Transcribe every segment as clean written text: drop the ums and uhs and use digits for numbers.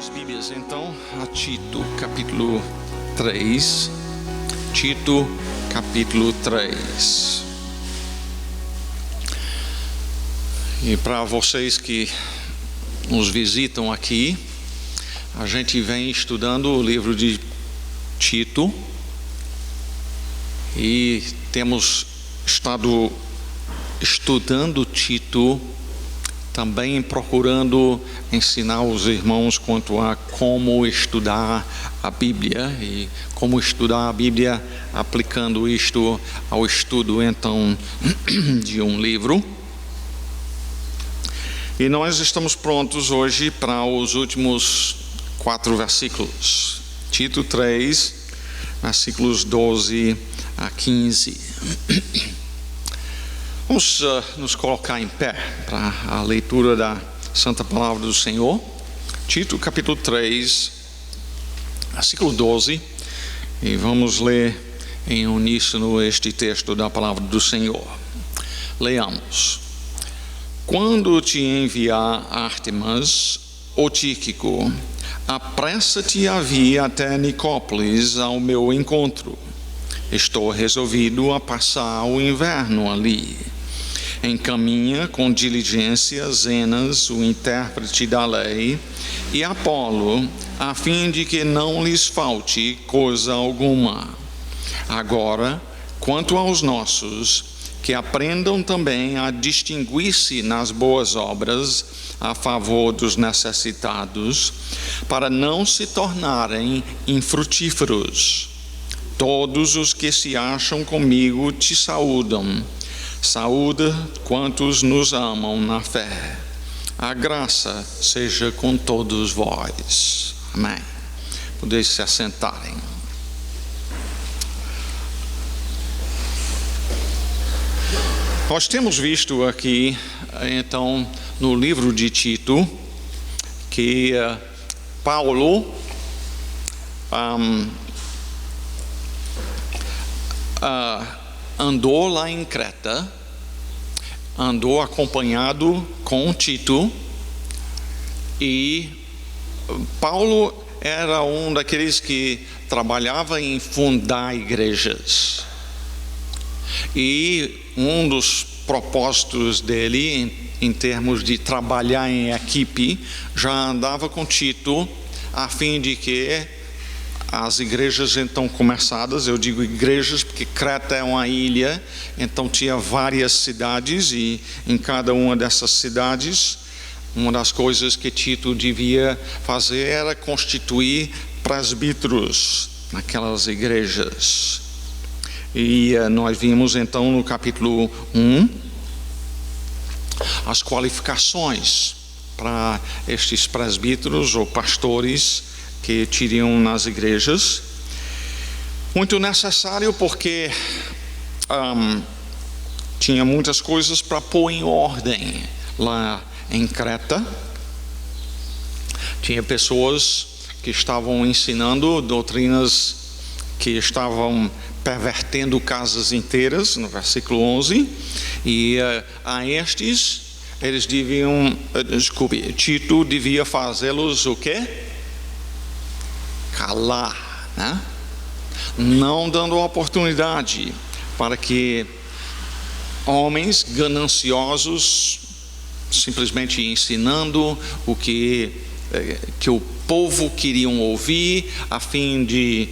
Suas Bíblias então a Tito capítulo 3. Tito capítulo 3. E para vocês que nos visitam aqui, a gente vem estudando o livro de Tito e temos estado estudando Tito, também procurando ensinar os irmãos quanto a como estudar a Bíblia e como estudar a Bíblia aplicando isto ao estudo então de um livro. E nós estamos prontos hoje para os últimos 4 versículos. Tito 3, versículos 12 a 15. Vamos nos colocar em pé para a leitura da Santa Palavra do Senhor. Tito capítulo 3, versículo 12. E vamos ler em uníssono este texto da Palavra do Senhor. Leamos. Quando te enviar Ártemas ou Tíquico, apressa-te a vir até Nicópolis ao meu encontro. Estou resolvido a passar o inverno ali. Encaminha com diligência Zenas, o intérprete da lei, e Apolo, a fim de que não lhes falte coisa alguma. Agora, quanto aos nossos, que aprendam também a distinguir-se nas boas obras a favor dos necessitados, para não se tornarem infrutíferos. Todos os que se acham comigo te saúdam. Saúda quantos nos amam na fé. A graça seja com todos vós. Amém. Podeis se assentarem. Nós temos visto aqui, então, no livro de Tito, que Paulo andou lá em Creta, andou acompanhado com Tito, e Paulo era um daqueles que trabalhava em fundar igrejas. E um dos propósitos dele, em termos de trabalhar em equipe, já andava com Tito, a fim de que as igrejas então começadas, eu digo igrejas porque Creta é uma ilha, então tinha várias cidades, e em cada uma dessas cidades, uma das coisas que Tito devia fazer era constituir presbíteros naquelas igrejas. E nós vimos então no capítulo 1 as qualificações para estes presbíteros ou pastores que teriam nas igrejas. Muito necessário porque tinha muitas coisas para pôr em ordem lá em Creta. Tinha pessoas que estavam ensinando doutrinas que estavam pervertendo casas inteiras, no versículo 11, e a estes, eles deviam, Tito devia fazê-los o quê? Calar, né? Não dando oportunidade para que homens gananciosos, simplesmente ensinando o que o povo queriam ouvir, a fim de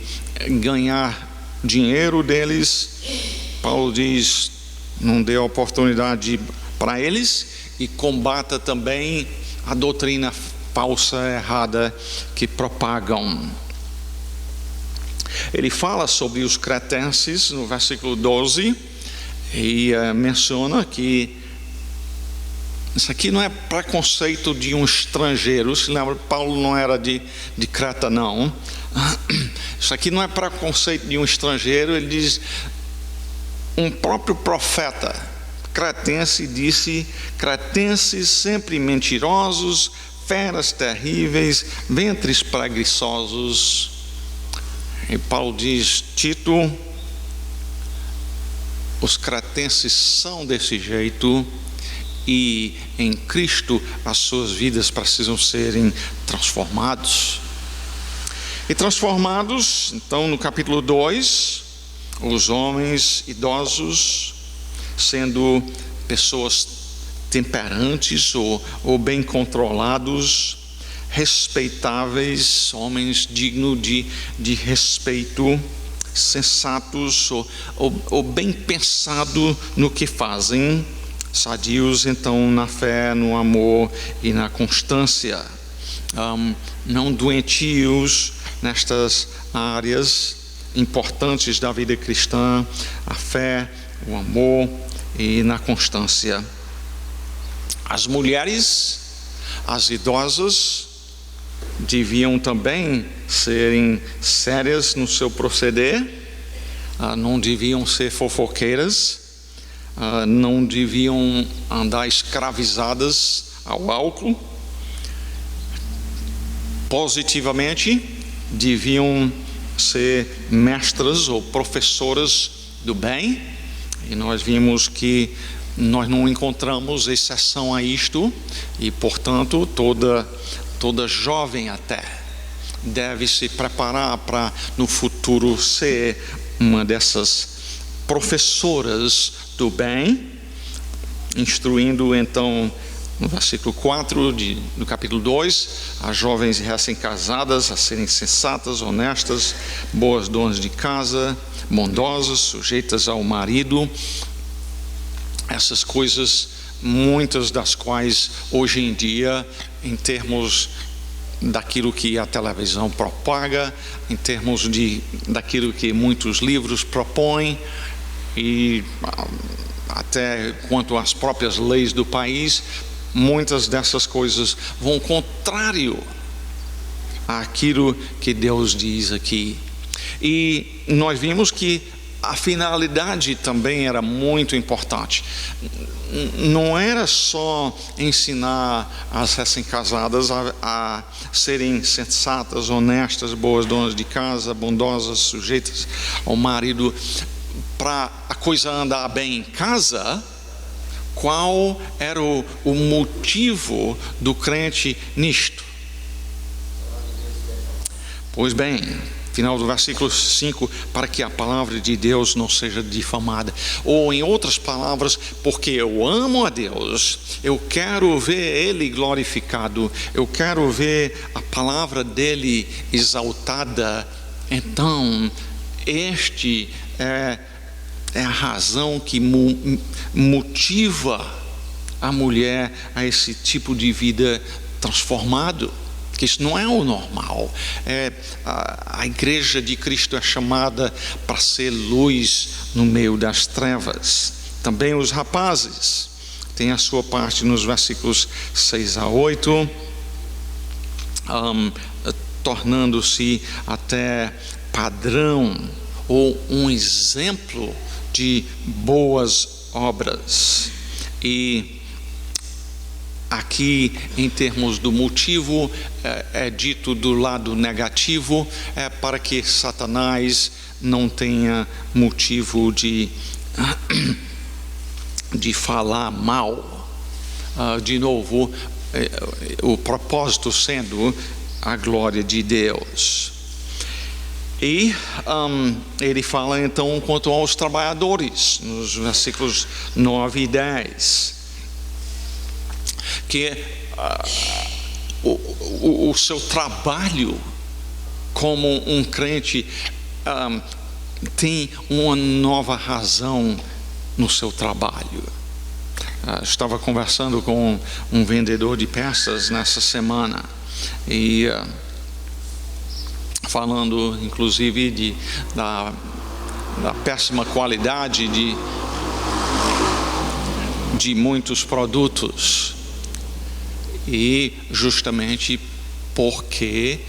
ganhar dinheiro deles. Paulo diz: não dê oportunidade para eles, e combata também a doutrina falsa, errada que propagam. Ele fala sobre os cretenses no versículo 12 e menciona que isso aqui não é preconceito de um estrangeiro. Se lembra, Paulo não era de Creta, não. Isso aqui não é preconceito de um estrangeiro. Ele diz: um próprio profeta cretense disse: cretenses sempre mentirosos, feras terríveis, ventres preguiçosos. E Paulo diz: Tito, os cretenses são desse jeito, e em Cristo as suas vidas precisam serem transformados. E transformados, então, no capítulo 2, os homens idosos sendo pessoas temperantes ou bem controlados, respeitáveis, homens dignos de respeito, sensatos ou bem pensados no que fazem, sadios então na fé, no amor e na constância, não doentios nestas áreas importantes da vida cristã, a fé, o amor e na constância. As mulheres, as idosas, deviam também serem sérias no seu proceder, não deviam ser fofoqueiras, não deviam andar escravizadas ao álcool. Positivamente, deviam ser mestras ou professoras do bem, e nós vimos que nós não encontramos exceção a isto, e portanto toda jovem até deve se preparar para no futuro ser uma dessas professoras do bem, instruindo então no versículo 4 do capítulo 2, as jovens recém-casadas a serem sensatas, honestas, boas donas de casa, bondosas, sujeitas ao marido. Essas coisas, muitas das quais hoje em dia, em termos daquilo que a televisão propaga, em termos daquilo que muitos livros propõem, e até quanto às próprias leis do país, muitas dessas coisas vão contrário àquilo que Deus diz aqui. E nós vimos que a finalidade também era muito importante. Não era só ensinar as recém-casadas a serem sensatas, honestas, boas donas de casa, bondosas, sujeitas ao marido, para a coisa andar bem em casa. Qual era o motivo do crente nisto? Pois bem, final do versículo 5, para que a palavra de Deus não seja difamada. Ou em outras palavras, porque eu amo a Deus, eu quero ver Ele glorificado, eu quero ver a palavra dEle exaltada. Então, este é a razão que motiva a mulher a esse tipo de vida transformado, que isso não é o normal. A igreja de Cristo é chamada para ser luz no meio das trevas. Também os rapazes têm a sua parte nos versículos 6 a 8, tornando-se até padrão ou um exemplo de boas obras. E aqui, em termos do motivo, é dito do lado negativo, é para que Satanás não tenha motivo de falar mal. De novo, o propósito sendo a glória de Deus. E ele fala então quanto aos trabalhadores, nos versículos 9 e 10, que o seu trabalho como um crente tem uma nova razão no seu trabalho. Estava conversando com um vendedor de peças nessa semana, e falando inclusive da péssima qualidade de muitos produtos, e justamente porque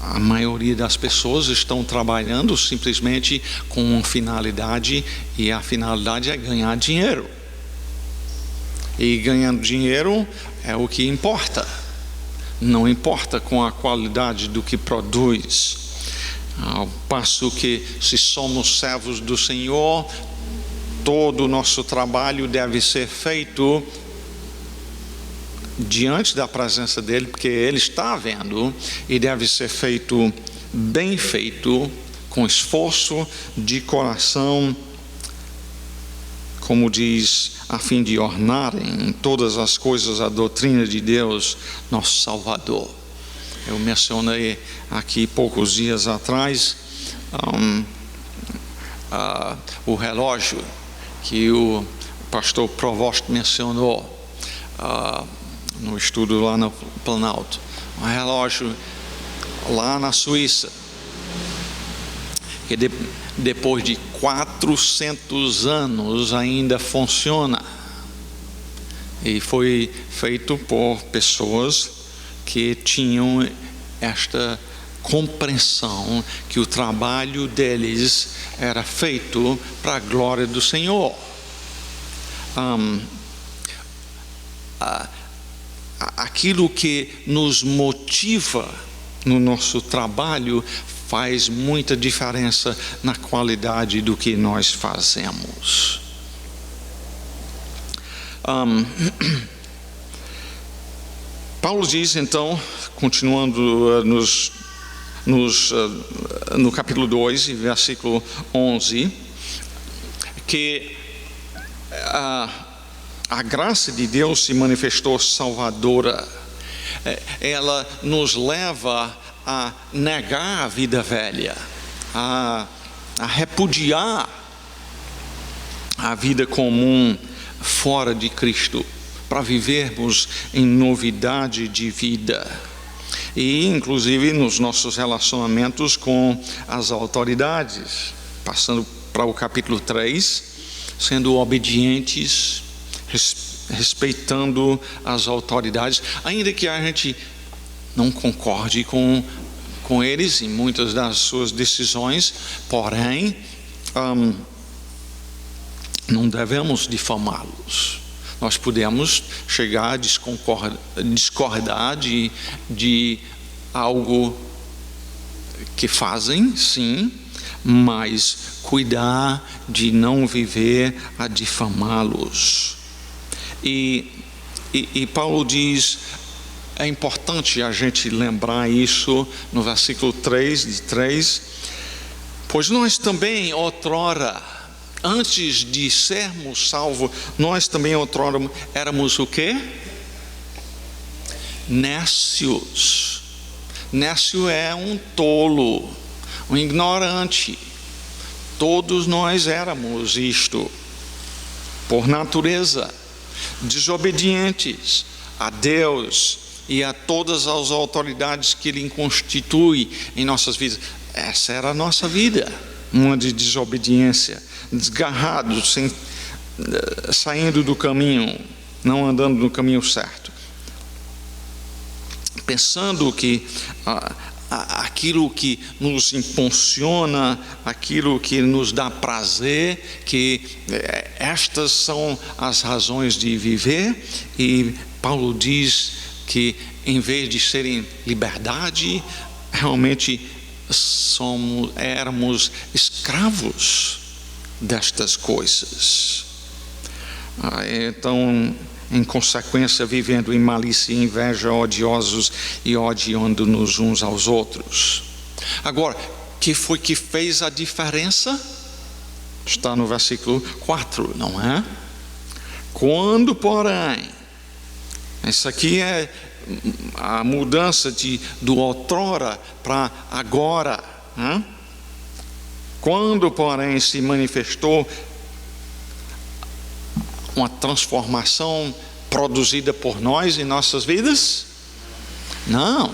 a maioria das pessoas estão trabalhando simplesmente com uma finalidade, e a finalidade é ganhar dinheiro, e ganhando dinheiro é o que importa. Não importa com a qualidade do que produz. Ao passo que, se somos servos do Senhor, todo o nosso trabalho deve ser feito diante da presença dele, porque ele está vendo, e deve ser feito bem feito, com esforço de coração, como diz, a fim de ornarem em todas as coisas a doutrina de Deus, nosso Salvador. Eu mencionei aqui poucos dias atrás o relógio que o pastor Provost mencionou no estudo lá no Planalto. Um relógio lá na Suíça, que depois de 400 anos ainda funciona, e foi feito por pessoas que tinham esta compreensão que o trabalho deles era feito para a glória do Senhor. Aquilo que nos motiva no nosso trabalho faz muita diferença na qualidade do que nós fazemos. Paulo diz então, continuando no capítulo 2, versículo 11, que a graça de Deus se manifestou salvadora. Ela nos leva a negar a vida velha, a repudiar a vida comum fora de Cristo, para vivermos em novidade de vida. E inclusive nos nossos relacionamentos com as autoridades, passando para o capítulo 3, sendo obedientes, respeitando as autoridades, ainda que a gente não concorde com eles em muitas das suas decisões, porém não devemos difamá-los. Nós podemos chegar a discordar de algo que fazem, sim, mas cuidar de não viver a difamá-los. E Paulo diz, é importante a gente lembrar isso no versículo 3, pois nós também outrora, antes de sermos salvos, nós também outrora éramos o quê? Nécios. Nécio é um tolo, um ignorante. Todos nós éramos isto, por natureza, desobedientes a Deus e a todas as autoridades que Ele constitui em nossas vidas. Essa era a nossa vida, uma de desobediência, desgarrados, saindo do caminho, não andando no caminho certo, pensando que aquilo que nos impulsiona, aquilo que nos dá prazer, que estas são as razões de viver. E Paulo diz que em vez de serem liberdade, realmente éramos escravos destas coisas. Então, em consequência, vivendo em malícia e inveja, odiosos e odiando-nos uns aos outros. Agora, que foi que fez a diferença? Está no versículo 4, não é? Quando, porém, isso aqui é a mudança do outrora para agora, né? Quando, porém, se manifestou uma transformação produzida por nós em nossas vidas? Não.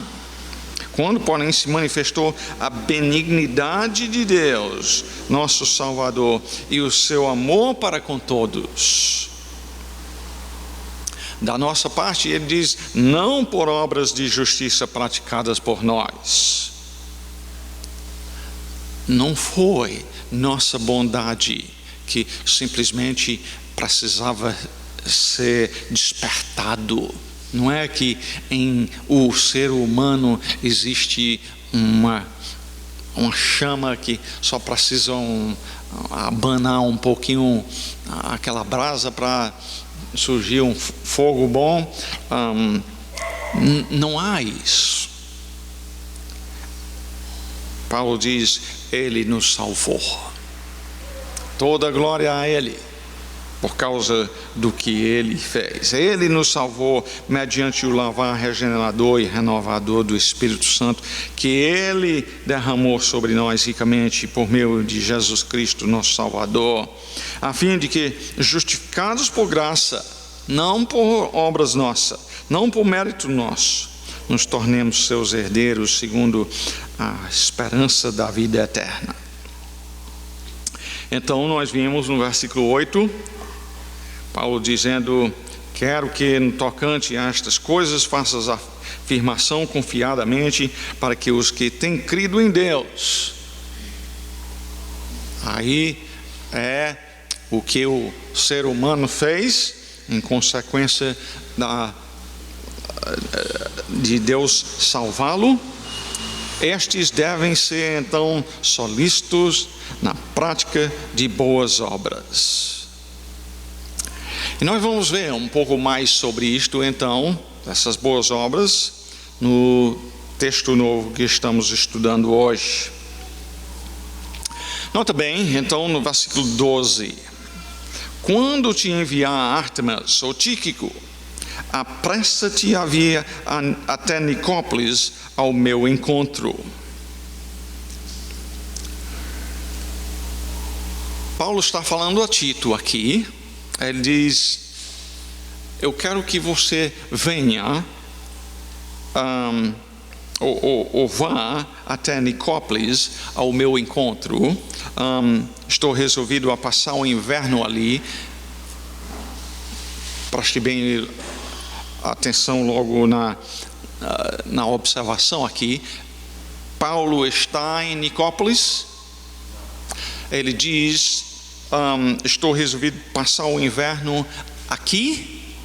Quando, porém, se manifestou a benignidade de Deus, nosso Salvador, e o seu amor para com todos. Da nossa parte, ele diz, não por obras de justiça praticadas por nós. Não foi nossa bondade que simplesmente precisava ser despertado. Não é que em o ser humano existe uma chama que só precisa abanar um pouquinho aquela brasa para surgiu um fogo bom. Não há isso. Paulo diz: Ele nos salvou. Toda glória a Ele, por causa do que Ele fez. Ele nos salvou mediante o lavar regenerador e renovador do Espírito Santo, que Ele derramou sobre nós ricamente por meio de Jesus Cristo, nosso Salvador, a fim de que, justificados por graça, não por obras nossas, não por mérito nosso, nos tornemos seus herdeiros segundo a esperança da vida eterna. Então nós vimos no versículo 8, Paulo dizendo: quero que no tocante a estas coisas faças afirmação confiadamente, para que os que têm crido em Deus, aí é o que o ser humano fez em consequência de Deus salvá-lo, estes devem ser então solícitos na prática de boas obras. E nós vamos ver um pouco mais sobre isto então, essas boas obras, no texto novo que estamos estudando hoje. Nota bem, então, no versículo 12: quando te enviar Ártemas ou Tíquico, apressa-te a vir até Nicópolis ao meu encontro. Paulo está falando a Tito aqui. Ele diz: eu quero que você venha ou vá até Nicópolis ao meu encontro. Estou resolvido a passar o inverno ali. Preste bem atenção logo na observação aqui. Paulo está em Nicópolis. Ele diz: estou resolvido passar o inverno aqui?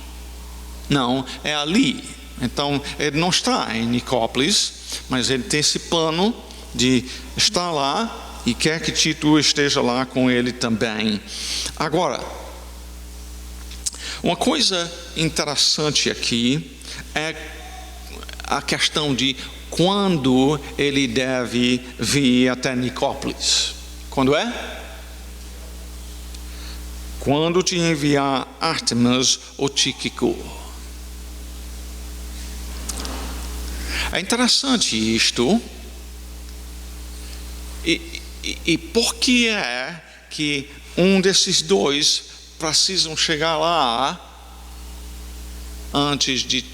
Não, é ali. Então ele não está em Nicópolis, mas ele tem esse plano de estar lá e quer que Tito esteja lá com ele também. Agora, uma coisa interessante aqui é a questão de quando ele deve vir até Nicópolis. Quando é? Quando te enviar Ártemas ou Tíquico. É interessante isto. E por que é que um desses dois precisam chegar lá antes de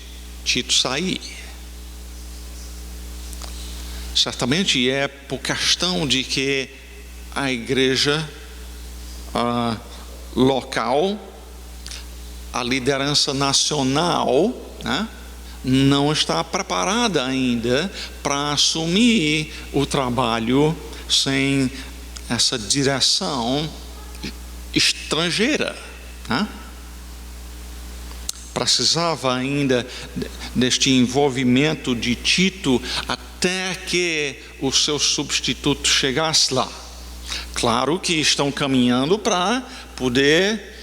Tito sair? Certamente é por questão de que a igreja local, a liderança nacional, né, não está preparada ainda para assumir o trabalho sem essa direção estrangeira, né? Precisava ainda deste envolvimento de Tito até que o seu substituto chegasse lá. Claro que estão caminhando para poder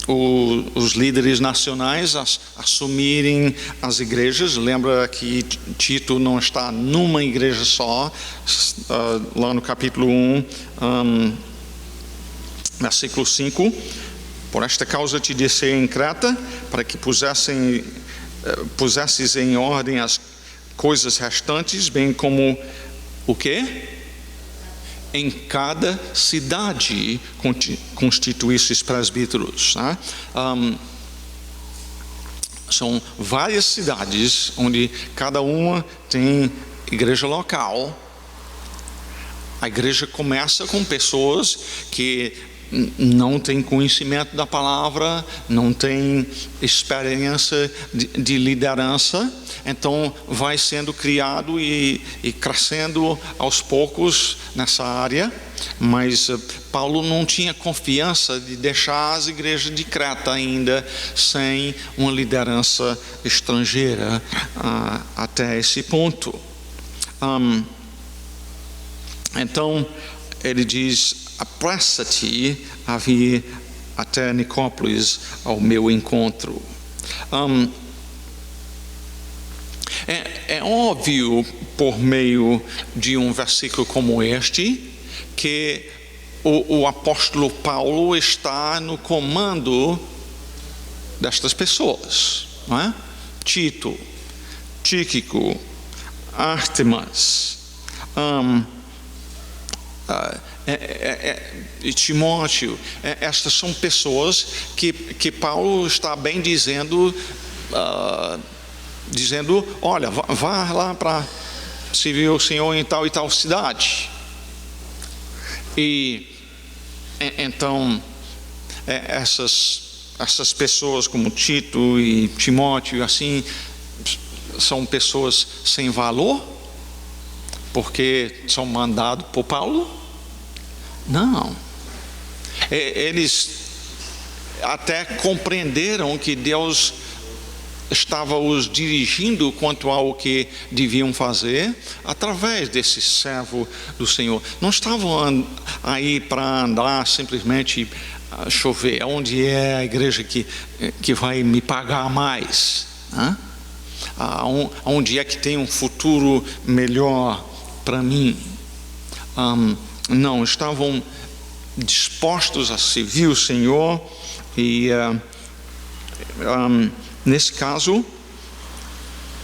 os líderes nacionais assumirem as igrejas. Lembra que Tito não está numa igreja só. Lá no capítulo 1, versículo 5: por esta causa te deixei em Creta, para que pusesses em ordem as coisas restantes, bem como o quê? Em cada cidade constituísses presbíteros, né? São várias cidades onde cada uma tem igreja local. A igreja começa com pessoas que não têm conhecimento da palavra, não têm experiência de liderança, então vai sendo criado e crescendo aos poucos nessa área. Mas Paulo não tinha confiança de deixar as igrejas de Creta ainda sem uma liderança estrangeira até esse ponto. Então ele diz: apressa-te a vir até Nicópolis ao meu encontro. É óbvio, por meio de um versículo como este, que o apóstolo Paulo está no comando destas pessoas, não é? Tito, Tíquico, Ártemas, e Timóteo. Estas são pessoas que Paulo está bem dizendo, olha, vá lá para servir o Senhor em tal e tal cidade. E então essas pessoas como Tito e Timóteo, assim, são pessoas sem valor porque são mandados por Paulo? Não. Eles até compreenderam que Deus estava os dirigindo quanto ao que deviam fazer através desse servo do Senhor. Não estavam aí para andar simplesmente chover. Onde é a igreja que vai me pagar mais? Onde é que tem um futuro melhor para mim? Não, estavam dispostos a servir o Senhor e nesse caso,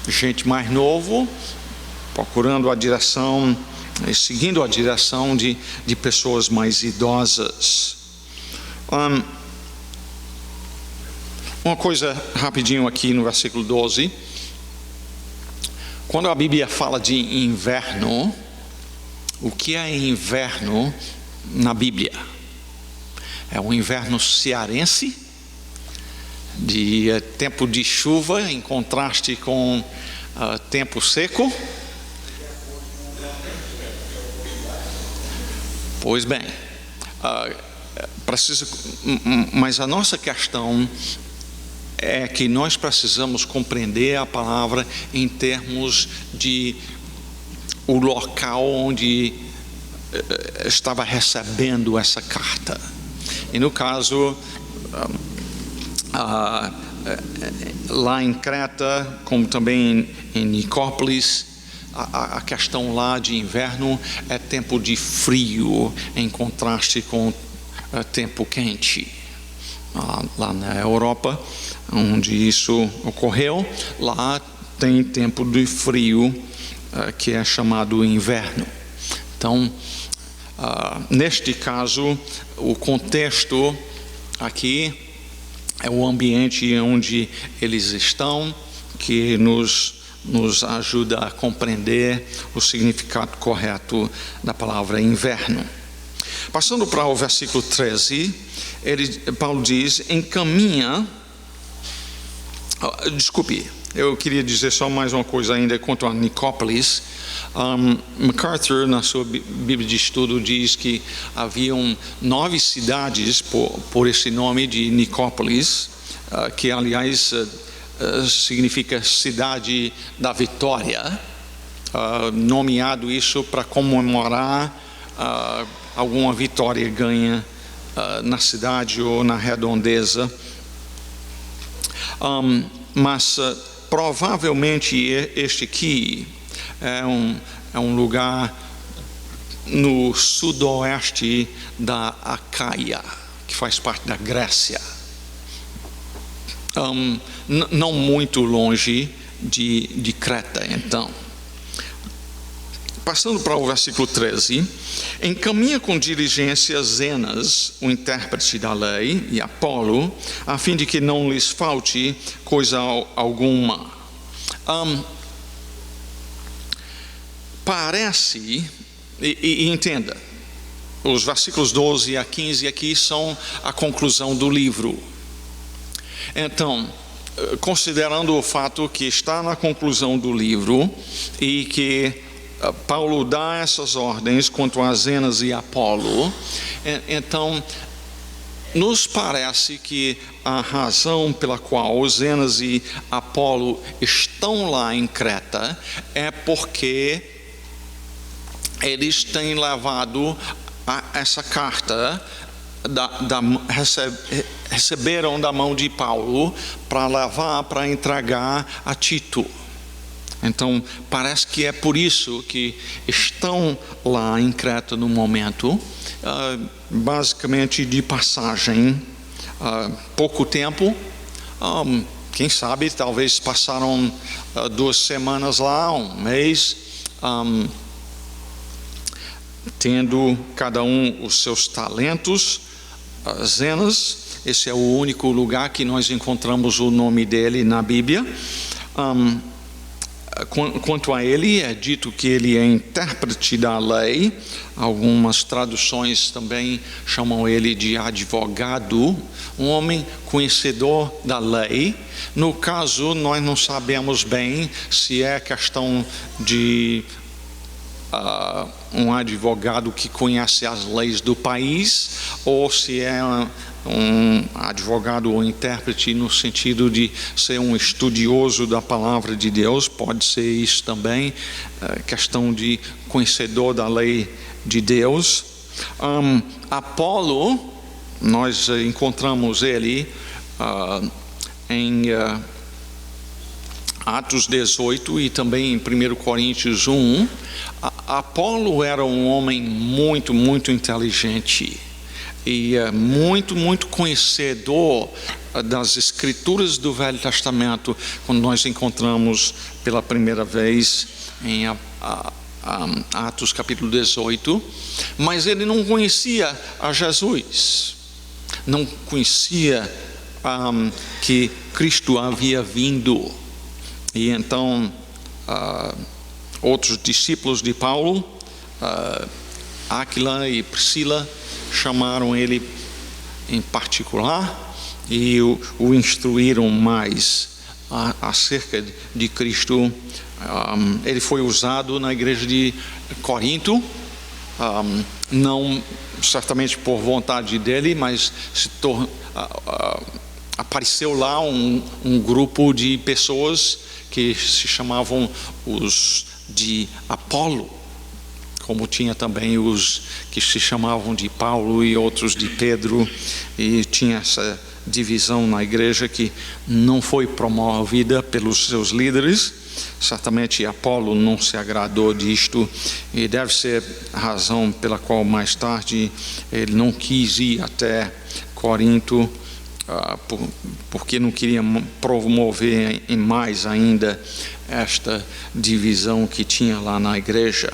gente mais novo, procurando a direção, seguindo a direção de pessoas mais idosas. Uma coisa rapidinho aqui no versículo 12. Quando a Bíblia fala de inverno, o que é inverno na Bíblia? É um inverno cearense, de tempo de chuva em contraste com tempo seco? Pois bem, mas a nossa questão é que nós precisamos compreender a palavra em termos de o local onde estava recebendo essa carta. E no caso, lá em Creta, como também em Nicópolis, a questão lá de inverno é tempo de frio em contraste com tempo quente. Lá na Europa, onde isso ocorreu, lá tem tempo de frio que é chamado inverno. Então, neste caso, o contexto aqui é o ambiente onde eles estão, que nos ajuda a compreender o significado correto da palavra inverno. Passando para o versículo 13, Paulo diz: encaminha. Desculpe, eu queria dizer só mais uma coisa ainda quanto a Nicópolis. MacArthur, na sua Bíblia de Estudo, diz que haviam 9 cidades por esse nome de Nicópolis, que aliás significa cidade da vitória, nomeado isso para comemorar alguma vitória ganha na cidade ou na redondeza. Mas provavelmente este aqui é um lugar no sudoeste da Acaia, que faz parte da Grécia, não muito longe de Creta. Então, passando para o versículo 13, encaminha com diligência Zenas, o intérprete da lei, e Apolo, a fim de que não lhes falte coisa alguma. Parece, e entenda, os versículos 12 a 15 aqui são a conclusão do livro. Então, considerando o fato que está na conclusão do livro e que Paulo dá essas ordens quanto a Zenas e Apolo, então nos parece que a razão pela qual Zenas e Apolo estão lá em Creta é porque eles têm levado essa carta receberam da mão de Paulo para levar, para entregar a Tito. Então, parece que é por isso que estão lá em Creta no momento, basicamente de passagem, pouco tempo, quem sabe, talvez passaram 2 semanas lá, um mês, tendo cada um os seus talentos. Zenas, esse é o único lugar que nós encontramos o nome dele na Bíblia. Quanto a ele, é dito que ele é intérprete da lei. Algumas traduções também chamam ele de advogado, um homem conhecedor da lei. No caso, nós não sabemos bem se é questão de um advogado que conhece as leis do país, ou se é um advogado ou intérprete no sentido de ser um estudioso da palavra de Deus. Pode ser isso também, questão de conhecedor da lei de Deus. Apolo, nós encontramos ele em Atos 18 e também em 1 Coríntios 1. Apolo era um homem muito, muito inteligente e muito conhecedor das escrituras do Velho Testamento, quando nós encontramos pela primeira vez em Atos capítulo 18, mas ele não conhecia a Jesus, não conhecia que Cristo havia vindo. E então outros discípulos de Paulo, Áquila e Priscila, chamaram ele em particular e o instruíram mais acerca de Cristo. Ele foi usado na igreja de Corinto, não certamente por vontade dele, mas apareceu lá um grupo de pessoas que se chamavam os de Apolo, como tinha também os que se chamavam de Paulo e outros de Pedro, e tinha essa divisão na igreja que não foi promovida pelos seus líderes. Certamente Apolo não se agradou disto, e deve ser a razão pela qual mais tarde ele não quis ir até Corinto, porque não queria promover em mais ainda esta divisão que tinha lá na igreja.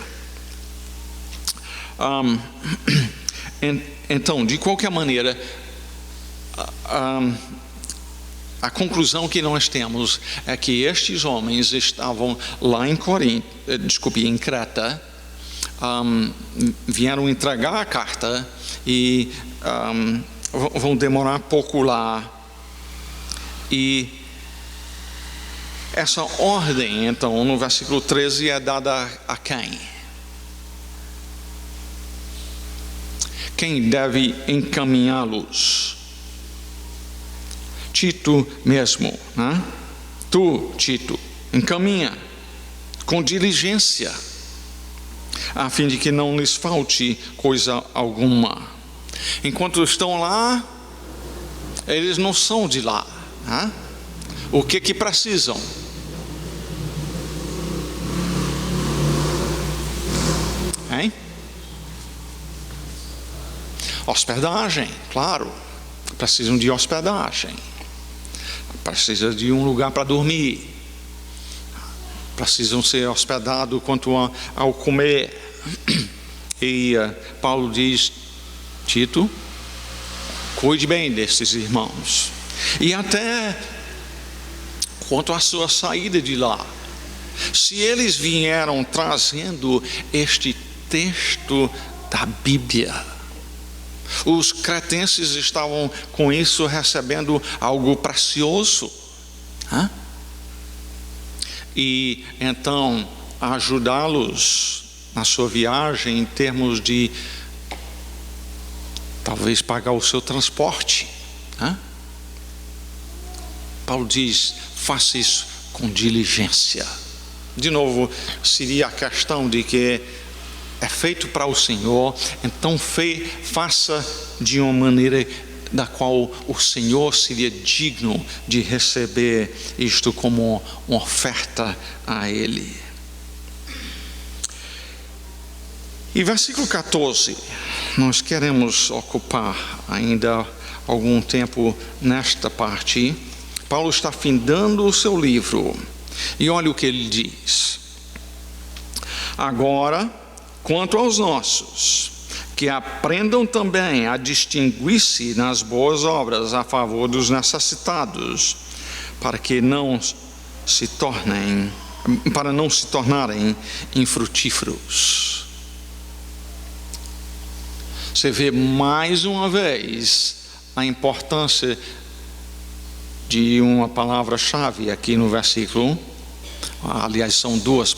Então, de qualquer maneira, a conclusão que nós temos é que estes homens estavam lá em em Creta, vieram entregar a carta e vão demorar pouco lá. E essa ordem, então, no versículo 13 é dada a quem? Quem deve encaminhá-los? Tito mesmo, né? Tu, Tito, encaminha com diligência, a fim de que não lhes falte coisa alguma. Enquanto estão lá, eles não são de lá, né? O que precisam? Hein? Hospedagem, claro. Precisam de hospedagem. Precisa de um lugar para dormir. Precisam ser hospedados quanto ao comer. E Paulo diz: Tito, cuide bem desses irmãos. E até quanto à sua saída de lá, se eles vieram trazendo este texto da Bíblia, os cretenses estavam com isso recebendo algo precioso, né? E então ajudá-los na sua viagem em termos de talvez pagar o seu transporte, né? Paulo diz: faça isso com diligência. De novo, seria a questão de que é feito para o Senhor, então faça de uma maneira da qual o Senhor seria digno de receber isto como uma oferta a Ele. E versículo 14, nós queremos ocupar ainda algum tempo nesta parte. Paulo está findando o seu livro, e olha o que ele diz: agora, quanto aos nossos, que aprendam também a distinguir-se nas boas obras a favor dos necessitados, para não se tornarem infrutíferos. Você vê mais uma vez a importância de uma palavra-chave aqui no versículo. Aliás, são duas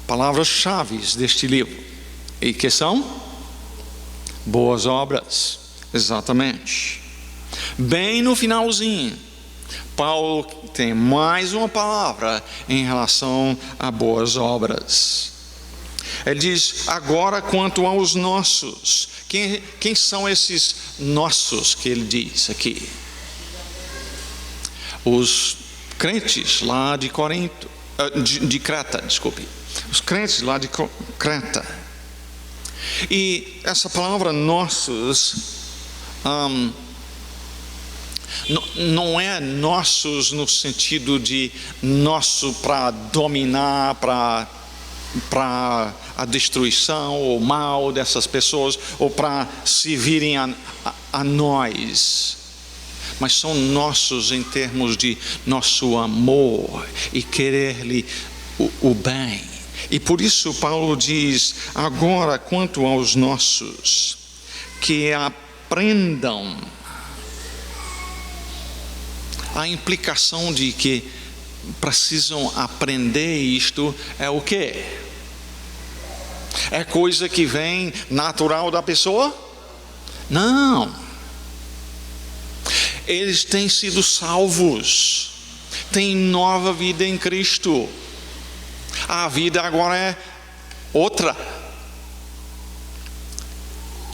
palavras-chave deste livro. E que são? Boas obras. Exatamente. Bem no finalzinho, Paulo tem mais uma palavra em relação a boas obras. Ele diz: agora quanto aos nossos. Quem são esses nossos que ele diz aqui? Os crentes lá de Creta, desculpe. Os crentes lá de Creta. E essa palavra nossos não é nossos no sentido de nosso para dominar, para a destruição ou mal dessas pessoas, ou para servirem a nós, mas são nossos em termos de nosso amor e querer-lhe o bem. E por isso Paulo diz: agora quanto aos nossos, que aprendam. A implicação de que precisam aprender isto é o quê? É coisa que vem natural da pessoa? Não. Eles têm sido salvos, têm nova vida em Cristo. A vida agora é outra.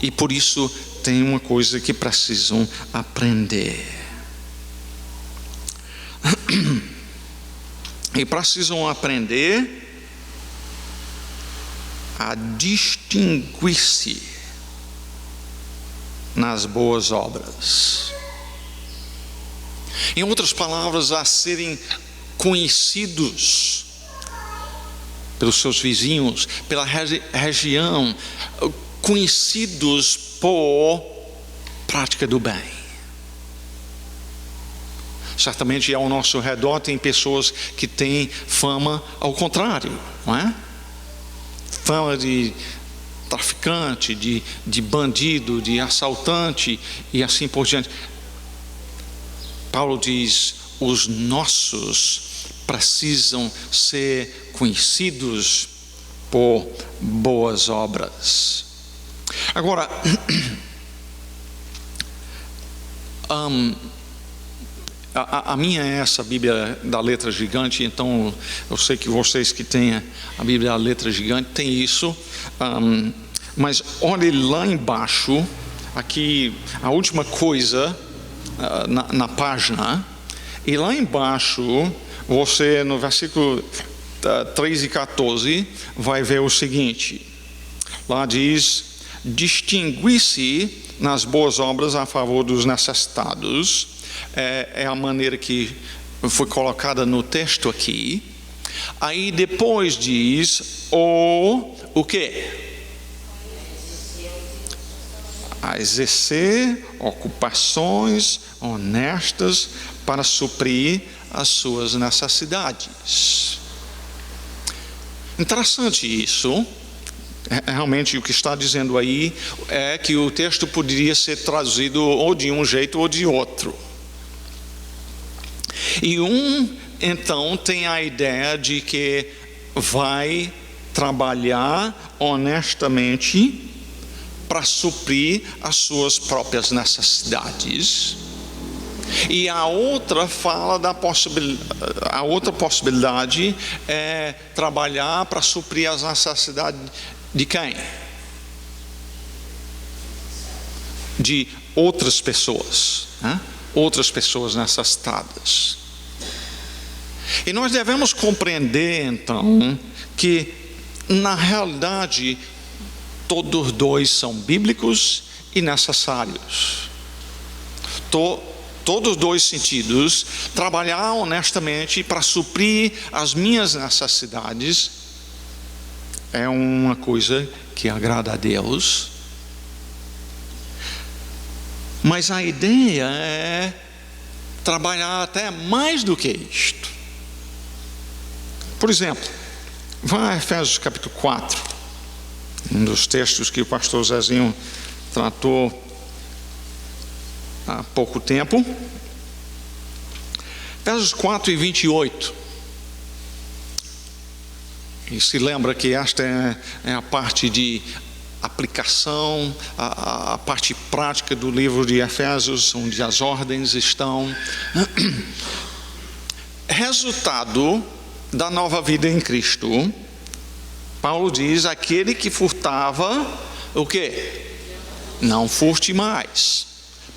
E por isso tem uma coisa que precisam aprender. E precisam aprender a distinguir-se nas boas obras. Em outras palavras, a serem conhecidos pelos seus vizinhos, pela região, conhecidos por prática do bem. Certamente ao nosso redor tem pessoas que têm fama ao contrário, não é? Fama de traficante, de bandido, de assaltante e assim por diante. Paulo diz: os nossos precisam ser conhecidos por boas obras. Agora, a minha é essa Bíblia da letra gigante, então eu sei que vocês que têm a Bíblia da letra gigante têm isso, mas olhe lá embaixo, aqui a última coisa na página, e lá embaixo você no versículo 3 e 14 vai ver o seguinte. Lá diz: distinguir-se nas boas obras a favor dos necessitados. É a maneira que foi colocada no texto aqui. Aí depois diz o quê? A exercer ocupações honestas para suprir as suas necessidades. Interessante isso. Realmente o que está dizendo aí é que o texto poderia ser traduzido ou de um jeito ou de outro. E então tem a ideia de que vai trabalhar honestamente para suprir as suas próprias necessidades. E a outra fala da a outra possibilidade é trabalhar para suprir as necessidades de quem? De outras pessoas, né? Outras pessoas necessitadas. E nós devemos compreender então que na realidade todos dois são bíblicos e necessários. Todos os dois sentidos, trabalhar honestamente para suprir as minhas necessidades é uma coisa que agrada a Deus. Mas a ideia é trabalhar até mais do que isto. Por exemplo, vá a Efésios capítulo 4, um dos textos que o pastor Zezinho tratou há pouco tempo. Efésios 4 e 28. E se lembra que esta é a parte de aplicação, a parte prática do livro de Efésios, onde as ordens estão. Resultado da nova vida em Cristo. Paulo diz: aquele que furtava, o quê? Não furte mais.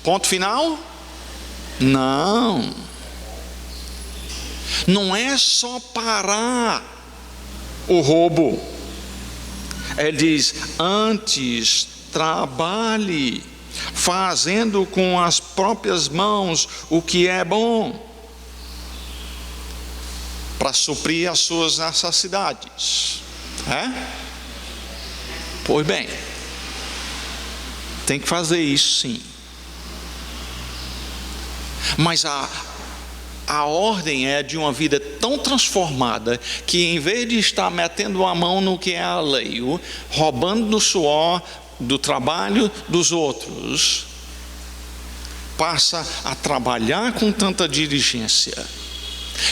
Ponto final? Não. Não é só parar o roubo. Ele diz: antes trabalhe, fazendo com as próprias mãos o que é bom, para suprir as suas necessidades. Pois bem, tem que fazer isso sim. Mas a ordem é de uma vida tão transformada que, em vez de estar metendo a mão no que é alheio, roubando do suor, do trabalho dos outros, passa a trabalhar com tanta diligência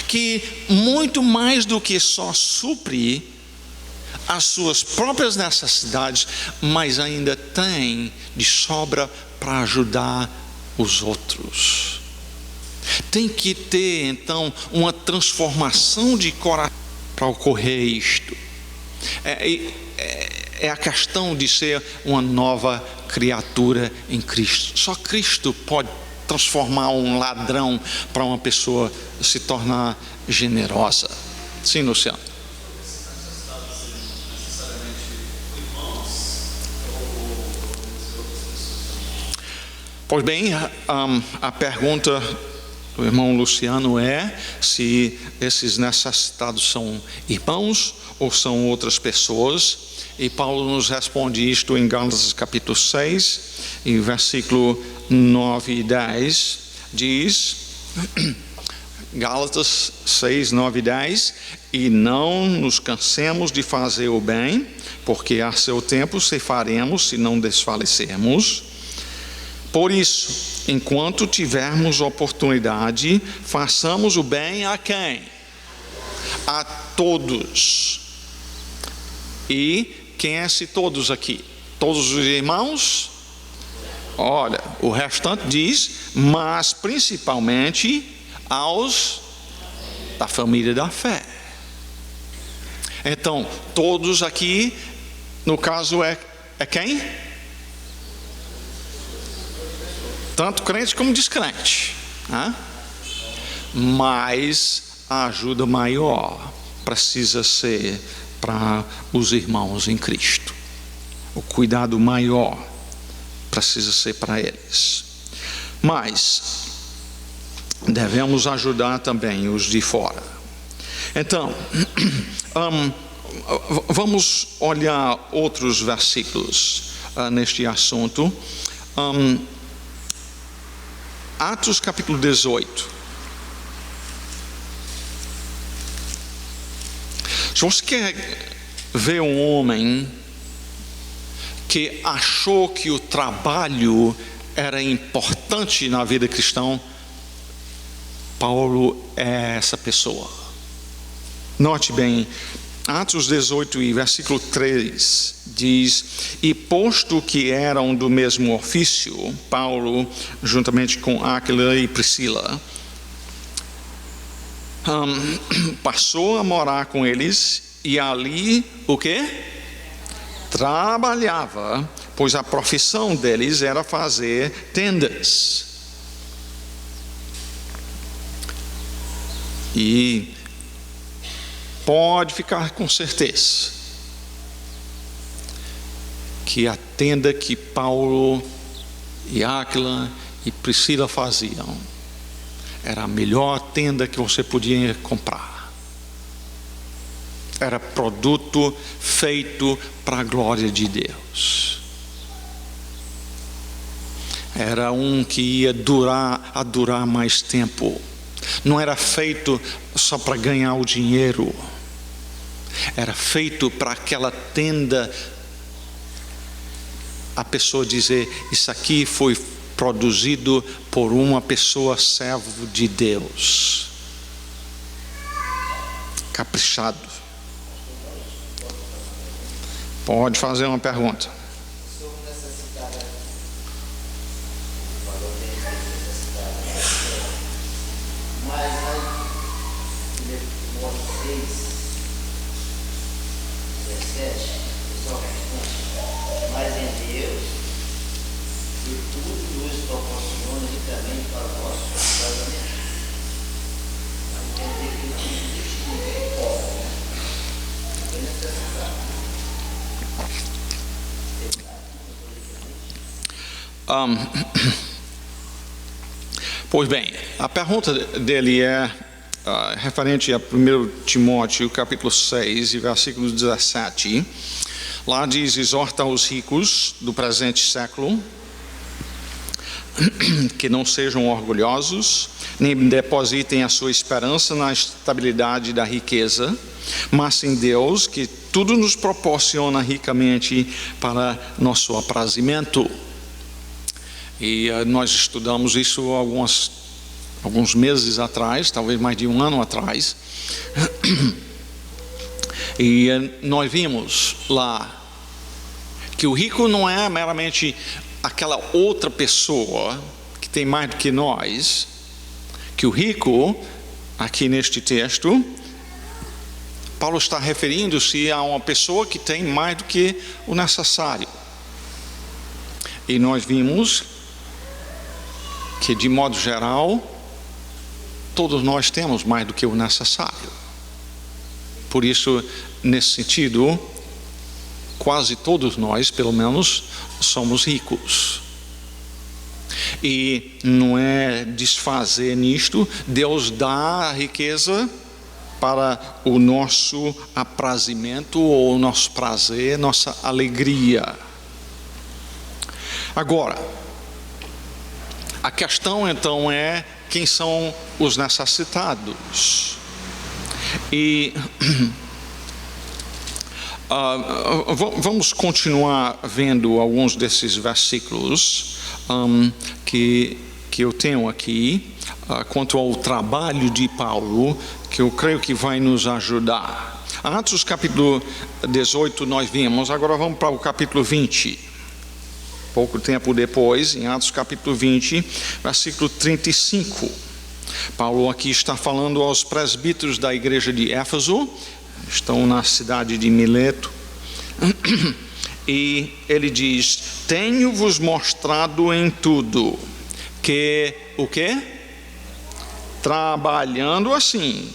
que, muito mais do que só suprir as suas próprias necessidades, mas ainda tem de sobra para ajudar os outros. Tem que ter então uma transformação de coração para ocorrer isto. É a questão de ser uma nova criatura em Cristo. Só Cristo pode transformar um ladrão para uma pessoa se tornar generosa. Sim, Luciano. Pois bem, a pergunta do irmão Luciano é se esses necessitados são irmãos ou são outras pessoas. E Paulo nos responde isto em Gálatas capítulo 6, e versículo 9 e 10, diz, Gálatas 6, 9 e 10, e não nos cansemos de fazer o bem, porque a seu tempo ceifaremos se não desfalecermos. Por isso, enquanto tivermos oportunidade, façamos o bem a quem? A todos. E quem é esse todos aqui? Todos os irmãos? Olha, o restante diz, mas principalmente aos da família da fé. Então, todos aqui, no caso é quem? Tanto crente como descrente, né? Mas a ajuda maior precisa ser para os irmãos em Cristo. O cuidado maior precisa ser para eles. Mas devemos ajudar também os de fora. Então, vamos olhar outros versículos neste assunto. Atos capítulo 18. Se você quer ver um homem que achou que o trabalho era importante na vida cristã, Paulo é essa pessoa. Note bem, Atos 18 e versículo 3 diz: e posto que eram do mesmo ofício, Paulo, juntamente com Áquila e Priscila, passou a morar com eles e ali, o quê? Trabalhava, pois a profissão deles era fazer tendas. E pode ficar com certeza que a tenda que Paulo e Áquila e Priscila faziam era a melhor tenda que você podia comprar. Era produto feito para a glória de Deus. Era um que ia durar mais tempo. Não era feito só para ganhar o dinheiro. Era feito para aquela tenda, a pessoa dizer: isso aqui foi produzido por uma pessoa servo de Deus, caprichado. Pode fazer uma pergunta. Mas em Deus, e tudo nos proporciona ricamente para o nosso casamento. Entender que não existe ninguém pobre, né? Ninguém necessitado. Pois bem, a pergunta dele é referente a 1 Timóteo capítulo 6 e versículo 17. Lá diz: exorta os ricos do presente século que não sejam orgulhosos, nem depositem a sua esperança na estabilidade da riqueza, mas em Deus, que tudo nos proporciona ricamente para nosso aprazimento. E nós estudamos isso alguns meses atrás, talvez mais de um ano atrás. E nós vimos lá que o rico não é meramente aquela outra pessoa que tem mais do que nós. Que o rico, aqui neste texto, Paulo está referindo-se a uma pessoa que tem mais do que o necessário. E nós vimos que, de modo geral, todos nós temos mais do que o necessário. Por isso, nesse sentido, quase todos nós, pelo menos, somos ricos. E não é desfazer nisto. Deus dá a riqueza para o nosso aprazimento, ou o nosso prazer, nossa alegria. Agora, a questão então é: quem são os necessitados? E vamos continuar vendo alguns desses versículos que eu tenho aqui quanto ao trabalho de Paulo, que eu creio que vai nos ajudar. Atos capítulo 18 nós vimos, agora vamos para o capítulo 20. Pouco tempo depois, em Atos capítulo 20, versículo 35. Paulo aqui está falando aos presbíteros da igreja de Éfeso, estão na cidade de Mileto, e ele diz: tenho-vos mostrado em tudo que, o quê? Trabalhando assim,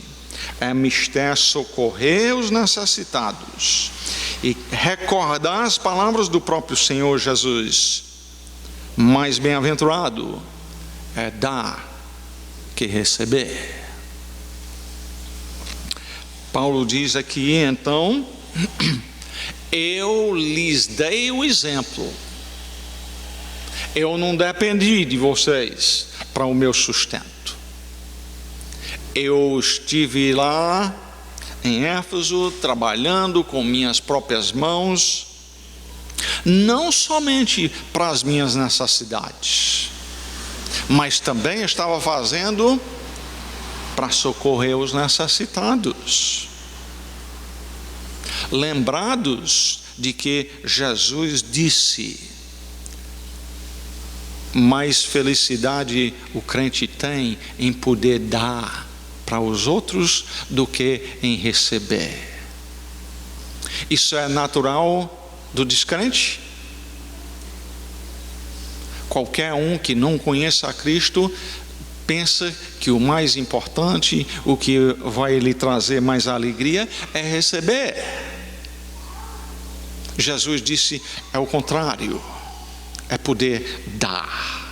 é mister socorrer os necessitados e recordar as palavras do próprio Senhor Jesus: mais bem-aventurado é dar que receber. Paulo diz aqui então: eu lhes dei o exemplo, eu não dependi de vocês para o meu sustento. Eu estive lá em Éfeso trabalhando com minhas próprias mãos, não somente para as minhas necessidades, mas também estava fazendo para socorrer os necessitados. lembrados de que Jesus disse: mais felicidade o crente tem em poder dar para os outros do que em receber. Isso é natural do descrente? Qualquer um que não conheça a Cristo pensa que o mais importante, o que vai lhe trazer mais alegria é receber. Jesus disse: é o contrário, é poder dar.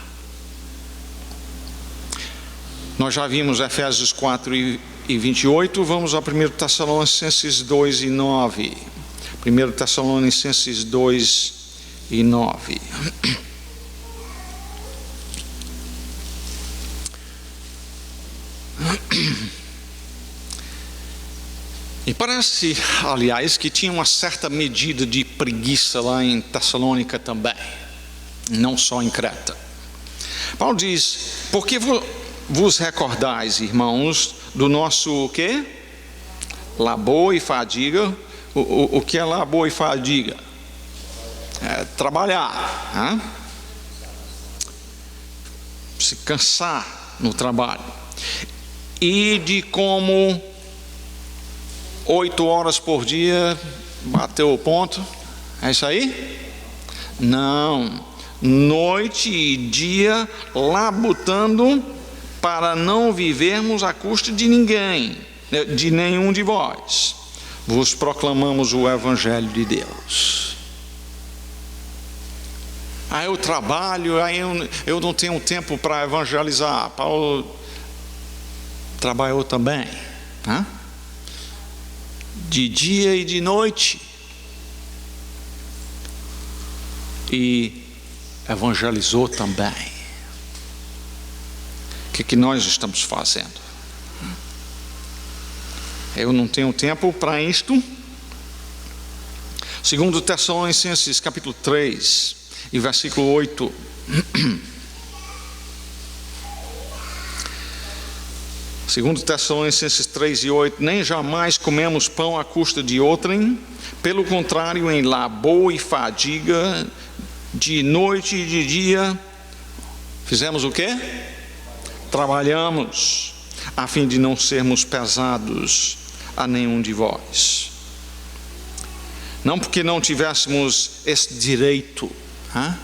Nós já vimos Efésios 4 e 28, vamos a 1 Tessalonicenses 2 e 9. 1 Tessalonicenses 2 e 9. E parece, aliás, que tinha uma certa medida de preguiça lá em Tessalônica também, não só em Creta. Paulo diz: porque vos recordais, irmãos, do nosso o quê? Labor e fadiga. O que é labor e fadiga? É trabalhar, né? Se cansar no trabalho. E de como 8 horas por dia bateu o ponto. É isso aí? Não. Noite e dia labutando para não vivermos à custa de ninguém, de nenhum de vós. Vos proclamamos o Evangelho de Deus. Aí eu trabalho, aí eu não tenho tempo para evangelizar. Paulo trabalhou também, né? De dia e de noite, e evangelizou também. O que nós estamos fazendo? Eu não tenho tempo para isto. 2 Tessalonicenses capítulo 3 e versículo 8. 2 Tessalonicenses 3 e 8, nem jamais comemos pão à custa de outrem, pelo contrário, em labor e fadiga, de noite e de dia, fizemos o quê? Trabalhamos, a fim de não sermos pesados a nenhum de vós. Não porque não tivéssemos esse direito, hein?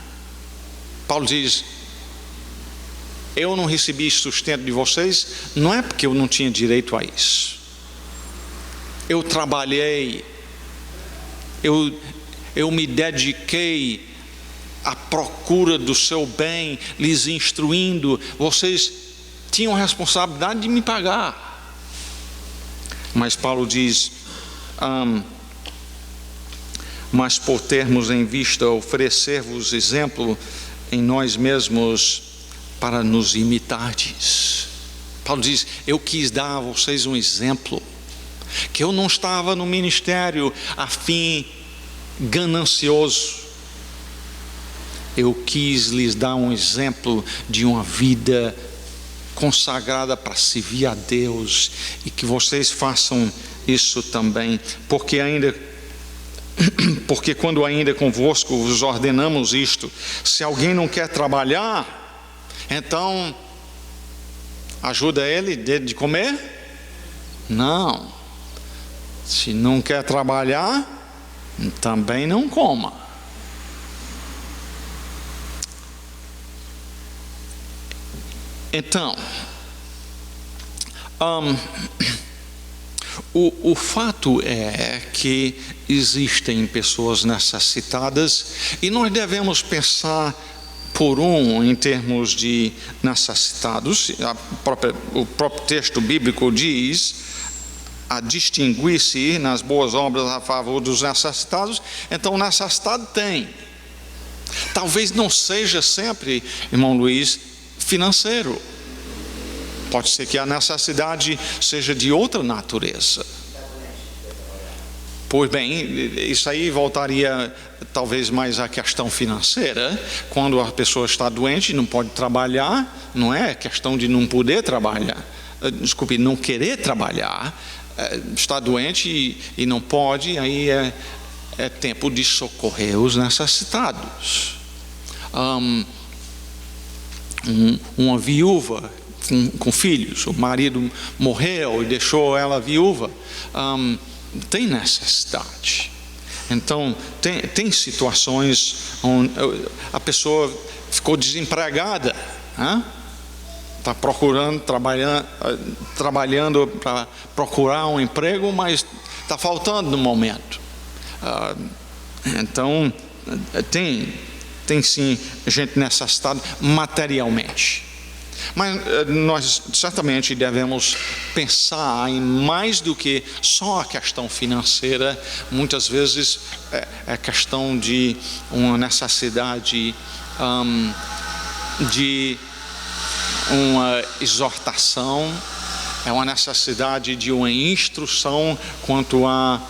Paulo diz: eu não recebi sustento de vocês, não é porque eu não tinha direito a isso. Eu trabalhei, eu me dediquei à procura do seu bem, lhes instruindo. Vocês tinham a responsabilidade de me pagar. Mas Paulo diz: mas por termos em vista oferecer-vos exemplo em nós mesmos, para nos imitardes. Paulo diz: eu quis dar a vocês um exemplo, que eu não estava no ministério a fim ganancioso. Eu quis lhes dar um exemplo de uma vida consagrada para servir a Deus, e que vocês façam isso também, porque quando ainda convosco vos ordenamos isto: se alguém não quer trabalhar, então ajuda ele de comer? Não. Se não quer trabalhar, também não coma. Então, o fato é que existem pessoas necessitadas, e nós devemos pensar em termos de necessitados. O próprio texto bíblico diz: a distinguir-se nas boas obras a favor dos necessitados. Então, o necessitado tem. Talvez não seja sempre, irmão Luiz, financeiro. Pode ser que a necessidade seja de outra natureza. Pois bem, isso aí voltaria talvez mais à questão financeira. Quando a pessoa está doente e não pode trabalhar, não é questão de não poder trabalhar, não querer trabalhar, está doente e não pode, aí é tempo de socorrer os necessitados. Uma viúva com filhos, o marido morreu e deixou ela viúva, tem necessidade. Então tem situações onde a pessoa ficou desempregada, está trabalhando para procurar um emprego, mas está faltando no momento. Então tem sim gente necessitada materialmente. Mas nós certamente devemos pensar em mais do que só a questão financeira. Muitas vezes é questão de uma necessidade de uma exortação, é uma necessidade de uma instrução quanto a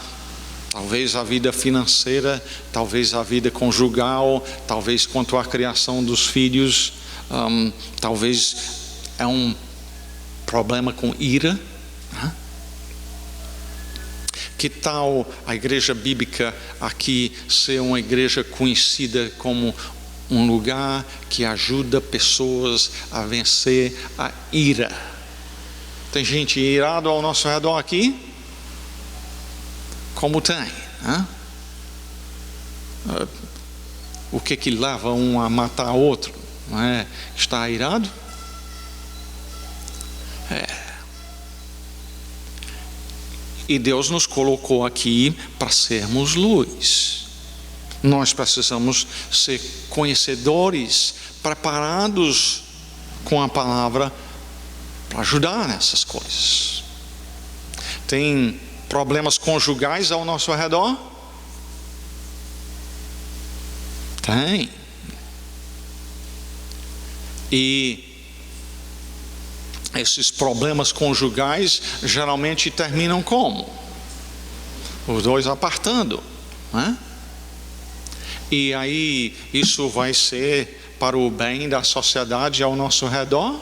talvez a vida financeira, talvez a vida conjugal, talvez quanto à criação dos filhos. Talvez é um problema com ira. Que tal a igreja bíblica aqui ser uma igreja conhecida como um lugar que ajuda pessoas a vencer a ira? Tem gente irada ao nosso redor aqui? Como tem? O que leva um a matar outro? Não é? Está irado? E Deus nos colocou aqui para sermos luz. Nós precisamos ser conhecedores, preparados com a palavra para ajudar nessas coisas. Tem problemas conjugais ao nosso redor? Tem. E esses problemas conjugais geralmente terminam como? Os dois apartando, né? E aí isso vai ser para o bem da sociedade ao nosso redor?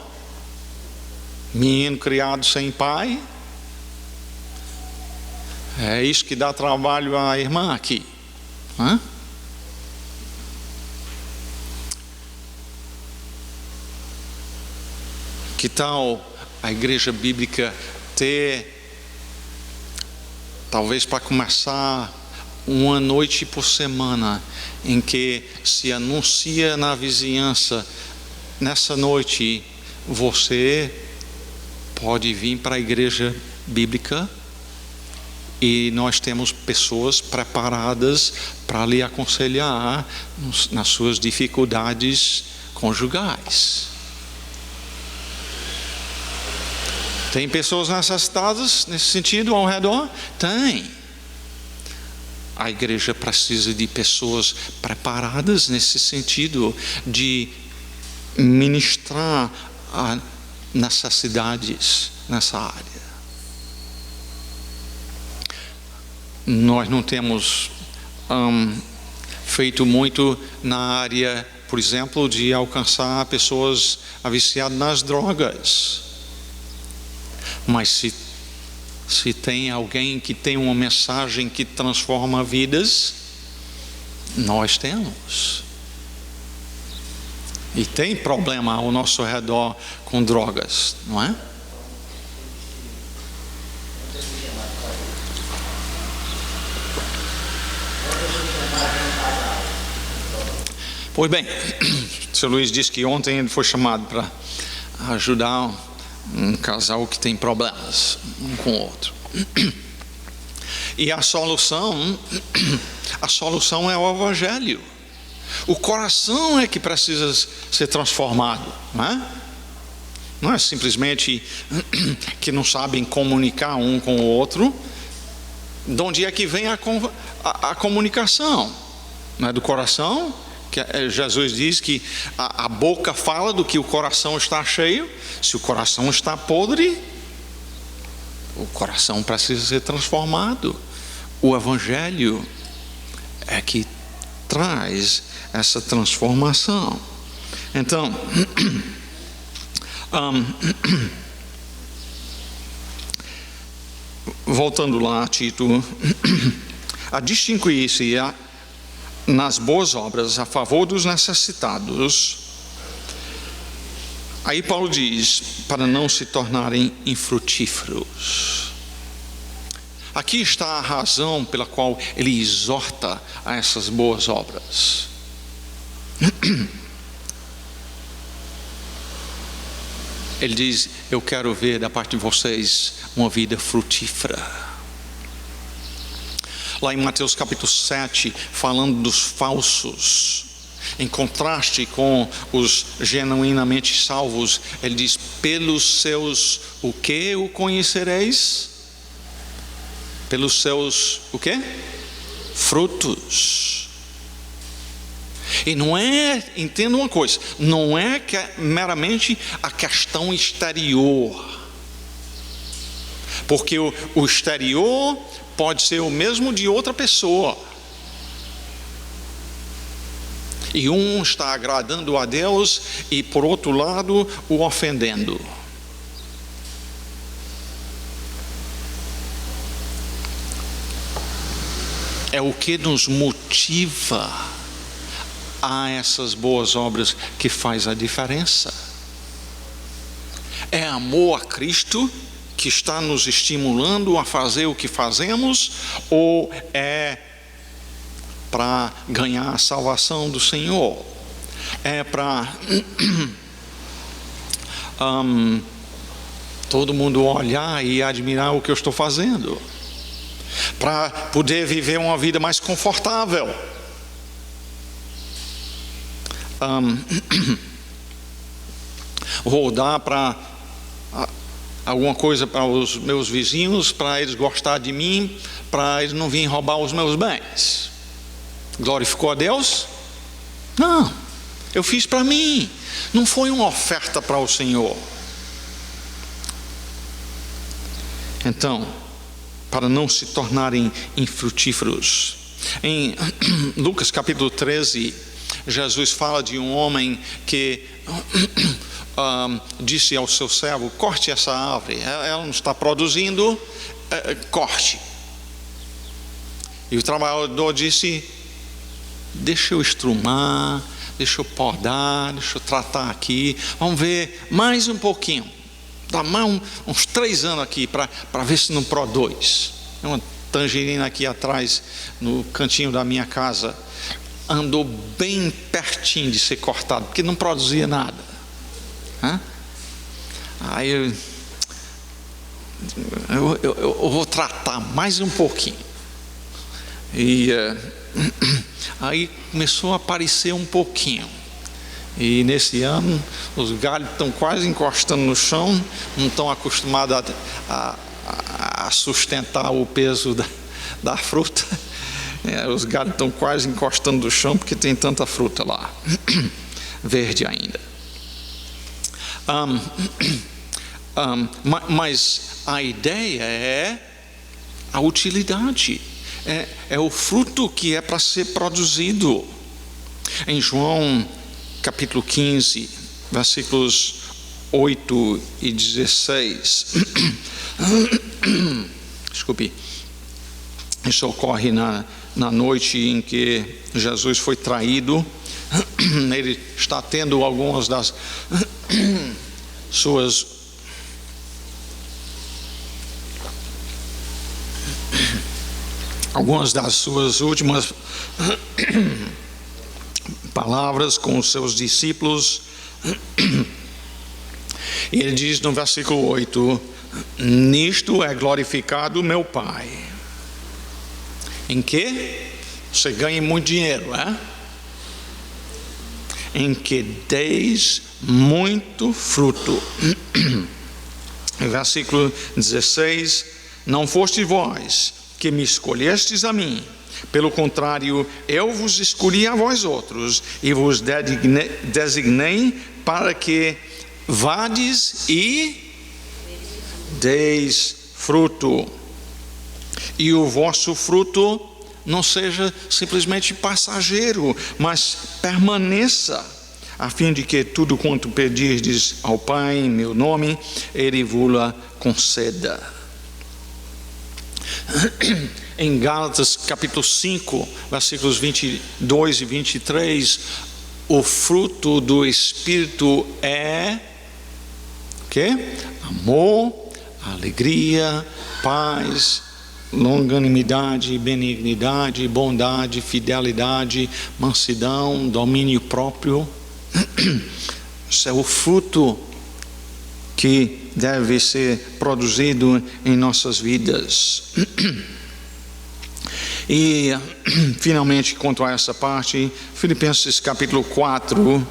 Menino criado sem pai? É isso que dá trabalho à irmã aqui, né? Que tal a igreja bíblica ter, talvez para começar, uma noite por semana em que se anuncia na vizinhança: nessa noite você pode vir para a igreja bíblica e nós temos pessoas preparadas para lhe aconselhar nas suas dificuldades conjugais. Tem pessoas necessitadas nesse sentido ao redor? Tem. A igreja precisa de pessoas preparadas nesse sentido, de ministrar a necessidades nessa área. Nós não temos feito muito na área, por exemplo, de alcançar pessoas viciadas nas drogas. Mas se tem alguém que tem uma mensagem que transforma vidas, nós temos. E tem problema ao nosso redor com drogas, não é? Pois bem, o Sr. Luiz disse que ontem ele foi chamado para ajudar um casal que tem problemas um com o outro. E a solução é o Evangelho. O coração é que precisa ser transformado, não é? Não é simplesmente que não sabem comunicar um com o outro. De onde é que vem a comunicação? Não é do coração? Que Jesus diz que a boca fala do que o coração está cheio. Se o coração está podre, o coração precisa ser transformado. O Evangelho é que traz essa transformação. Então, voltando lá, Tito, a distinguir-se nas boas obras a favor dos necessitados. Aí Paulo diz, para não se tornarem infrutíferos. Aqui está a razão pela qual ele exorta a essas boas obras. Ele diz, eu quero ver da parte de vocês uma vida frutífera. Lá em Mateus capítulo 7, falando dos falsos, em contraste com os genuinamente salvos, ele diz, pelos seus, o que o conhecereis? Pelos seus, o quê? Frutos. E não é, entenda uma coisa, não é meramente a questão exterior. Porque o exterior pode ser o mesmo de outra pessoa. E um está agradando a Deus e por outro lado o ofendendo. É o que nos motiva a essas boas obras que faz a diferença. É amor a Cristo que está nos estimulando a fazer o que fazemos, ou é para ganhar a salvação do Senhor? É para todo mundo olhar e admirar o que eu estou fazendo? Para poder viver uma vida mais confortável? Vou dar para alguma coisa para os meus vizinhos, para eles gostarem de mim, para eles não virem roubar os meus bens. Glorificou a Deus? Não, eu fiz para mim, não foi uma oferta para o Senhor. Então, para não se tornarem infrutíferos, em Lucas capítulo 13, Jesus fala de um homem que disse ao seu servo, corte essa árvore, ela não está produzindo, corte. E o trabalhador disse, deixa eu estrumar, deixa eu podar, deixa eu tratar aqui, vamos ver mais um pouquinho, dá mais uns 3 anos aqui para ver se não produz. Tem uma tangerina aqui atrás no cantinho da minha casa, andou bem pertinho de ser cortado, porque não produzia nada. Aí eu vou tratar mais um pouquinho. E aí começou a aparecer um pouquinho. E nesse ano os galhos estão quase encostando no chão, não estão acostumados a sustentar o peso da fruta. Os galhos estão quase encostando no chão porque tem tanta fruta lá, verde ainda. Mas a ideia é a utilidade, é o fruto que é para ser produzido. Em João capítulo 15, versículos 8 e 16. Desculpe. Isso ocorre na noite em que Jesus foi traído. Ele está tendo algumas das suas últimas palavras com os seus discípulos. E ele diz no versículo 8: nisto é glorificado meu Pai. Em que? Você ganha muito dinheiro, em que deis muito fruto. Versículo 16: não fostes vós que me escolhestes a mim, pelo contrário, eu vos escolhi a vós outros e vos designei para que vades e deis fruto, e o vosso fruto não seja simplesmente passageiro, mas permaneça, a fim de que tudo quanto pedirdes ao Pai em meu nome, Ele vos conceda. Em Gálatas capítulo 5, versículos 22 e 23, o fruto do Espírito é o quê? Amor, alegria, paz, longanimidade, benignidade, bondade, fidelidade, mansidão, domínio próprio. Isso é o fruto que deve ser produzido em nossas vidas. E finalmente, quanto a essa parte, Filipenses capítulo 4,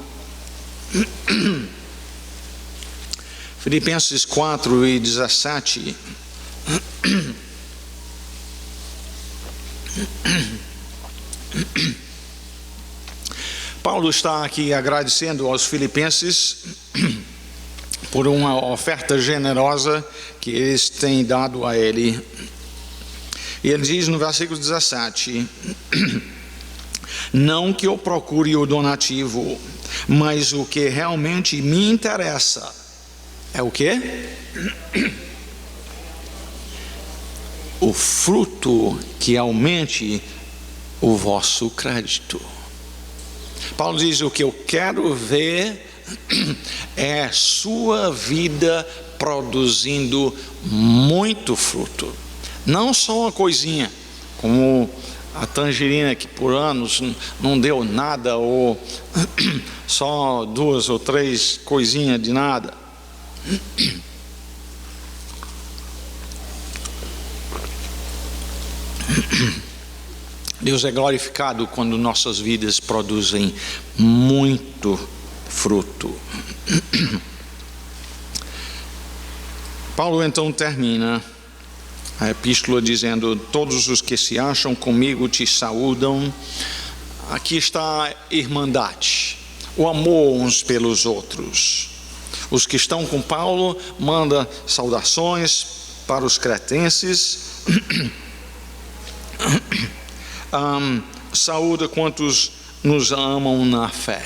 Filipenses 4 e 17. Paulo está aqui agradecendo aos filipenses por uma oferta generosa que eles têm dado a ele. E ele diz no versículo 17: não que eu procure o donativo, mas o que realmente me interessa é o quê? O fruto que aumente o vosso crédito. Paulo diz: o que eu quero ver é sua vida produzindo muito fruto, não só uma coisinha, como a tangerina que por anos não deu nada, ou só 2 ou 3 coisinhas de nada. Deus é glorificado quando nossas vidas produzem muito fruto. Paulo então termina a epístola dizendo: todos os que se acham comigo te saúdam. Aqui está a irmandade, o amor uns pelos outros. Os que estão com Paulo mandam saudações para os cretenses. Saúda quantos nos amam na fé.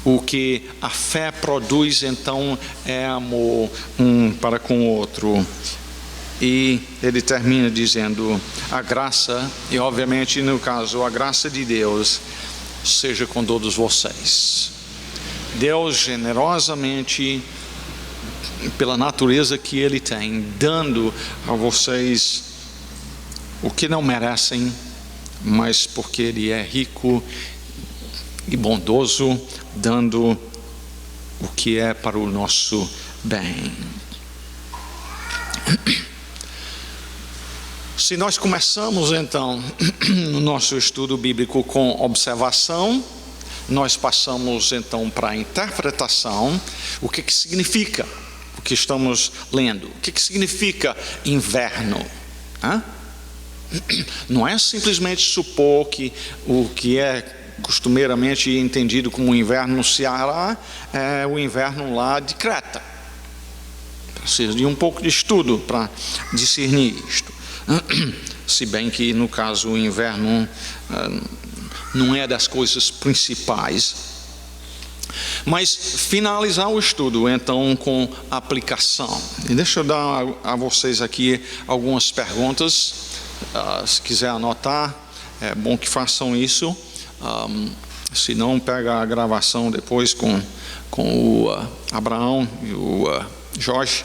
O que a fé produz então é amor um para com o outro. E ele termina dizendo: a graça, e obviamente no caso a graça de Deus, seja com todos vocês. Deus generosamente, pela natureza que Ele tem, dando a vocês o que não merecem, mas porque Ele é rico e bondoso, dando o que é para o nosso bem. Se nós começamos então no nosso estudo bíblico com observação, nós passamos então para a interpretação. O que significa o que estamos lendo? O que significa inverno? Não é simplesmente supor que o que é costumeiramente entendido como inverno no Ceará é o inverno lá de Creta. Precisa de um pouco de estudo para discernir isto. Se bem que no caso o inverno não é das coisas principais. Mas finalizar o estudo então com aplicação. E deixa eu dar a vocês aqui algumas perguntas. Se quiser anotar, é bom que façam isso. Se não, pega a gravação depois com o Abraão e o Jorge.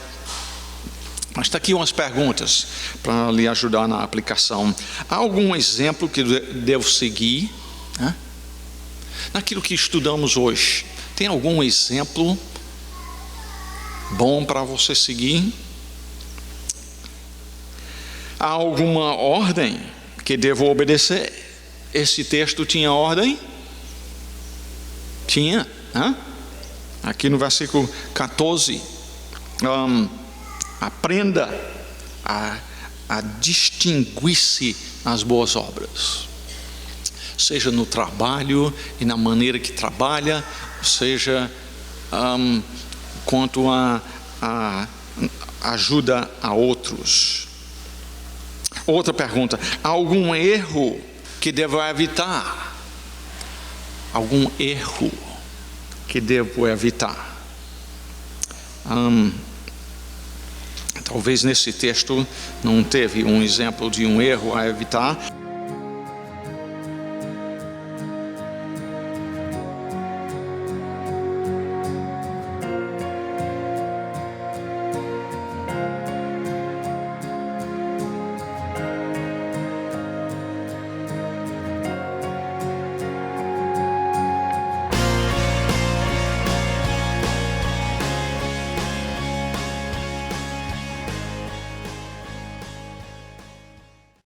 Mas está aqui umas perguntas para lhe ajudar na aplicação. Há algum exemplo que devo seguir? Naquilo que estudamos hoje, tem algum exemplo bom para você seguir? Há alguma ordem que devo obedecer? Esse texto tinha ordem? Tinha. Aqui no versículo 14, aprenda a distinguir-se nas boas obras, seja no trabalho e na maneira que trabalha, seja quanto a ajuda a outros. Outra pergunta: há algum erro que devo evitar? Algum erro que devo evitar? Talvez nesse texto não teve um exemplo de um erro a evitar.